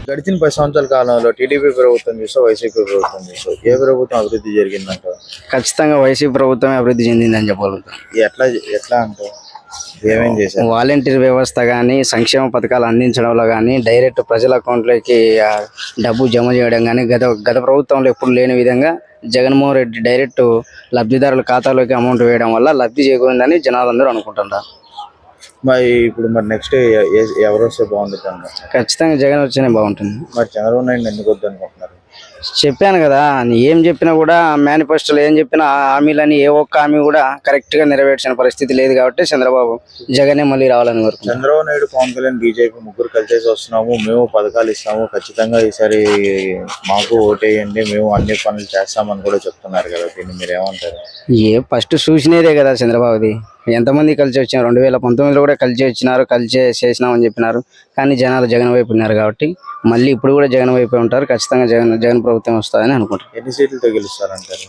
గడిచిన 10 సంవత్సరాల కాలంలో టీడీపీ ప్రభుత్వం చూసా వైసీపీ ప్రభుత్వం చూసా ఏ ప్రభుత్వం అభివృద్ధి జరిగిందంట? ఖచ్చితంగా వైసీపీ ప్రభుత్వమే అభివృద్ధి చెందిందని చెప్పగలుగుతాం. ఎట్లా ఎట్లా అంటే ఏమేం చేశారు? వాలంటీర్ వ్యవస్థ కానీ, సంక్షేమ పథకాలు అందించడంలో కానీ, డైరెక్ట్ ప్రజల అకౌంట్లోకి డబ్బు జమ చేయడం కానీ గత ప్రభుత్వంలో ఎప్పుడు లేని విధంగా జగన్మోహన్ రెడ్డి డైరెక్ట్ లబ్ధిదారుల ఖాతాలోకి అమౌంట్ వేయడం వల్ల లబ్ధి చేకూరిందని జనాలందరూ అనుకుంటున్నారు. మరి ఇప్పుడు నెక్స్ట్ ఎవరు వస్తే బాగుంటుంది అన్న? ఖచ్చితంగా జగన్ వచ్చేనే బాగుంటుంది. మరి చంద్రబాబు నాయుడు ఎందుకు వద్దనుకుంటున్నారు? చెప్పాను కదా, ఏం చెప్పినా కూడా మేనిఫెస్టోలో ఏం చెప్పినా హామీలని ఏ ఒక్క హామీ కూడా కరెక్ట్గా నెరవేర్చిన పరిస్థితి లేదు కాబట్టి చంద్రబాబు జగనే మళ్ళీ రావాలని కోరుకుంటున్నాను. చంద్రబాబు నాయుడు, పవన్ కళ్యాణ్, బీజేపీ ముగ్గురు కలిసేసి వస్తున్నాము, మేము పథకాలు ఇస్తాము, ఖచ్చితంగా ఈసారి మాకు ఓటేయండి, మేము అన్ని పనులు చేస్తామని కూడా చెప్తున్నారు కదా, దీన్ని మీరు ఏమంటారు? ఫస్ట్ చూసినదే కదా చంద్రబాబుది. ఎంతమంది కలిసి వచ్చినారు? 2019లో కూడా కలిసి వచ్చినారు, కలిసి చేసినామని చెప్పినారు. కానీ జనాలు జగన్ వైపు ఉన్నారు కాబట్టి మళ్ళీ ఇప్పుడు కూడా జగన్ వైపు ఉంటారు. ఖచ్చితంగా జగన్ ప్రభుత్వం వస్తుందని అనుకుంటారు. ఎన్ని సీట్లతో గెలుస్తారంటారు?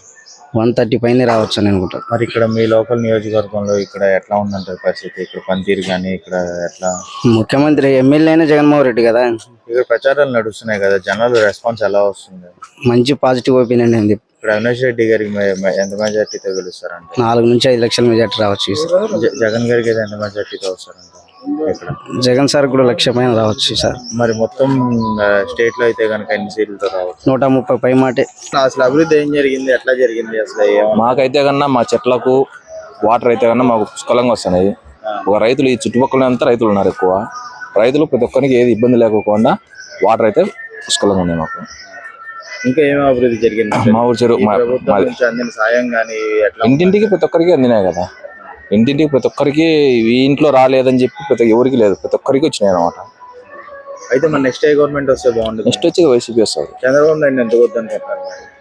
130 పైన రావచ్చు అని అనుకుంటారు. మరి ఇక్కడ మీ లోకల్ నియోజకవర్గంలో ఇక్కడ ఎట్లా ఉందంటారు పరిస్థితి? ఇక్కడ పనితీరు కానీ ఇక్కడ ఎట్లా? ముఖ్యమంత్రి ఎమ్మెల్యే అయినా జగన్మోహన్ రెడ్డి కదా. ఇక్కడ ప్రచారాలు నడుస్తున్నాయి కదా, జనాలు రెస్పాన్స్ ఎలా వస్తుంది? మంచి పాజిటివ్ ఒపీనియన్ ఉంది. ఇక్కడ అవినాష్ రెడ్డి గారికి ఎంత మెజార్టీతో గెలుస్తారంట? 4 నుంచి 5 లక్షల మెజార్టీ రావచ్చు. జగన్ గారికి ఎంత మెజార్టీతో వస్తారంట? ఇక్కడ జగన్ సార్ కూడా 1,00,000 పైన రావచ్చు సార్. మరి మొత్తం స్టేట్ లో అయితే కనుక ఎన్ని సీట్లతో రావచ్చు? 130 పై మాటే. అసలు అభివృద్ధి ఏం జరిగింది, ఎట్లా జరిగింది అసలు? మాకైతే కన్నా మా చెట్లకు వాటర్ అయితే కన్నా మాకు పుష్కలంగా వస్తున్నాయి. ఒక రైతులు ఈ చుట్టుపక్కల అంతా రైతులు ఉన్నారు ఎక్కువ. రైతులు ప్రతి ఒక్కరికి ఏది ఇబ్బంది లేకుండా వాటర్ అయితే పుష్కలంగా ఉన్నాయి మాకు. ఇంకా ఏమో అభివృద్ధి జరిగింది మా ఊరు చెరువు అందిన సాయం కానీ ఇంటింటికి ప్రతి ఒక్కరికి అందినాయి కదా. ఇంటింటికి ప్రతి ఒక్కరికి ఈ ఇంట్లో రాలేదని చెప్పి ప్రతి ఎవరికి లేదు, ప్రతి ఒక్కరికి వచ్చినాయి అనమాట. అయితే మన నెక్స్ట్ ఏ గవర్నమెంట్ వస్తే బాగుంటుంది? నెక్స్ట్ వచ్చి వైసీపీ వస్తుంది. చంద్రబాబు నాయుడు ఎంత వద్దనుకుంటారు?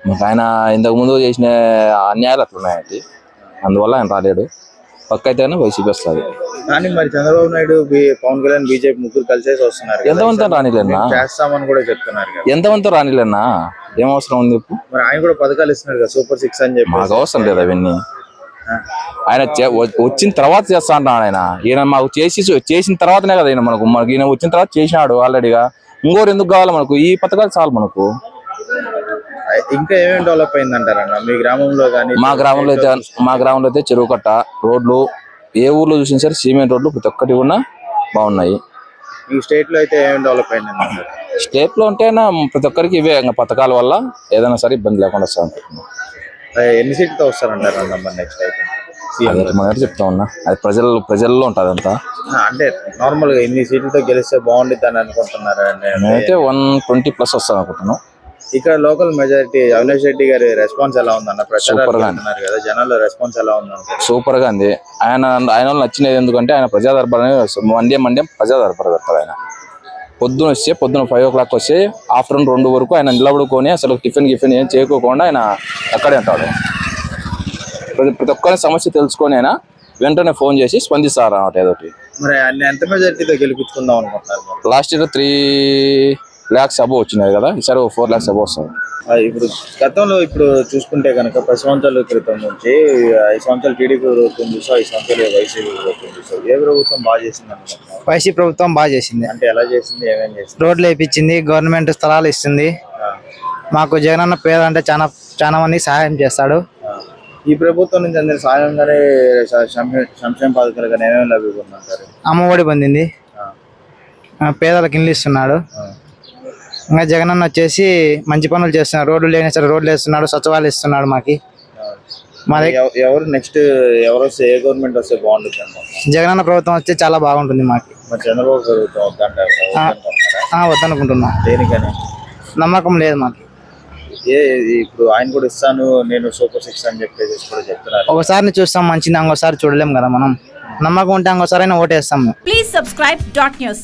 మాకు ఆయన ఇంతకు ముందు చేసిన అన్యాయాలు అట్లున్నాయండి, అందువల్ల ఆయన రాలేడు. పక్క అయితే వైసీపీ వస్తుంది. కానీ మరి చంద్రబాబు నాయుడు, పవన్ కళ్యాణ్, బీజేపీ ముగ్గురు కలిసేసి వస్తున్నారు. ఎంతమంది రానిలేనా? చేస్తామని కూడా చెప్తున్నారు కదా. ఎంతమంది రానిలేనా? ఏం అవసరం ఉంది? మరి ఆయన కూడా పథకాలు ఇస్తున్నారు కదా, సూపర్ 6 అని చెప్పి. మాకు అవసరం లేదు అవన్నీ. ఆయన వచ్చిన తర్వాత చేస్తా అంటున్నాడు. ఈయన మాకు చేసిన తర్వాతనే కదా ఈయన మనకు ఈయన వచ్చిన తర్వాత చేసినాడు ఆల్రెడీగా. ఇంకోరు ఎందుకు కావాలి మనకు? ఈ పథకాలు చాలు మనకు. ఇంకా ఏమేమి డెవలప్ అయిందంటారన్న మీ గ్రామంలో? కానీ మా గ్రామంలో అయితే చెరువు కట్ట, రోడ్లు, ఏ ఊర్లో చూసినా సరే సిమెంట్ రోడ్లు ప్రతి ఒక్కటి కూడా బాగున్నాయి. ఈ స్టేట్ లో అయితే ఏమేమి డెవలప్ అయింది? స్టేట్ లో ఉంటే ప్రతి ఒక్కరికి ఇవే పథకాల వల్ల ఏదైనా సరే ఇబ్బంది లేకుండా వస్తుంది. ఎన్ని సీట్లతో వస్తారంటారు నెక్స్ట్ అయితే? చెప్తా ఉన్నా, అది ప్రజల్లో ఉంటుంది అంతా. అంటే నార్మల్ గా ఎన్ని సీట్లతో గెలిస్తే బాగుంటుంది అని అనుకుంటున్నారు? నేనైతే 120+ వస్తాను అనుకుంటున్నాను. ఇక్కడ లోకల్ మెజారిటీ అవినాష్ రెడ్డి గారి రెస్పాన్స్ ఎలా ఉందన్న? ప్రచారాలు కదా, జనాల రెస్పాన్స్ ఎలా ఉందన్న? సూపర్ గా ఉంది. ఆయన నచ్చినది ఎందుకంటే ఆయన ప్రజా దర్బార్ మండ్యం ప్రజా దర్బార్ పెడతారు. ఆయన పొద్దున 5 o'clock వస్తే ఆఫ్టర్నూన్ 2 వరకు ఆయన నిలబడుకొని అసలు టిఫిన్ ఏం చేయకోకుండా ఆయన అక్కడే ఉంటాడు. ప్రతి ఒక్కరి సమస్య తెలుసుకొని ఆయన వెంటనే ఫోన్ చేసి స్పందిస్తారు అన్నమాట ఏదోటి. మరి ఎంత మెజారిటీతో గెలిపించుకుందాం అనుకుంటున్నారు? లాస్ట్ ఇయర్ 3 lakhs అబోవ్ వచ్చినాయి కదా, ఈసారి 4 lakhs అబోవ్ వస్తుంది. ఇప్పుడు గతంలో ఇప్పుడు చూసుకుంటే కనుక 10 సంవత్సరాల క్రితం నుంచి 5 సంవత్సరాలు టీడీపీ ప్రభుత్వం చూసాం, 5 సంవత్సరాలు వైసీపీ ప్రభుత్వం చూసాం. ఏ ప్రభుత్వం బాగా చేసింది అనుకుంటున్నాం? వైసీపీ ప్రభుత్వం బాగా చేసింది. అంటే ఎలా చేసింది, ఏమేమి చేసింది? రోడ్లు వేయించింది, గవర్నమెంట్ స్థలాలు ఇస్తుంది. మాకు జగనన్న పేద అంటే చాలా మంది సహాయం చేస్తాడు. ఈ ప్రభుత్వం నుంచి అందరి సాయంగానే సంక్షేమ పథకాలు కానీ ఏమేమి లభిస్తుందంటారు? అమ్మఒడి పొందింది, పేదలకు ఇల్లు ఇస్తున్నాడు. ఇంకా జగనన్న వచ్చేసి మంచి పనులు చేస్తున్నాడు. రోడ్లు లేని సరే రోడ్లు వేస్తున్నాడు, సచివాలయం ఇస్తున్నాడు. ఎవరు నెక్స్ట్ ఎవరు వస్తే, ఏ గవర్నమెంట్ వస్తే బాగుంటుంది అనుకుంటున్నారు? జగనన్న ప్రభుత్వం వస్తే చాలా బాగుంటుంది మాకు. చంద్రబాబు ప్రభుత్వం వద్దనుకుంటున్నా. దేనికని? నమ్మకం లేదు మాకు. ఇప్పుడు ఆయన కూడా ఇస్తాను, నేను సూపర్ 6 అని చెప్పేసి కూడా చెప్తున్నారు. ఒకసారి చూస్తాం మంచిది, ఇంకోసారి చూడలేం కదా మనం. నమ్మకం ఉంటే ఇంకోసారి ఓటేస్తాము. Please subscribe .news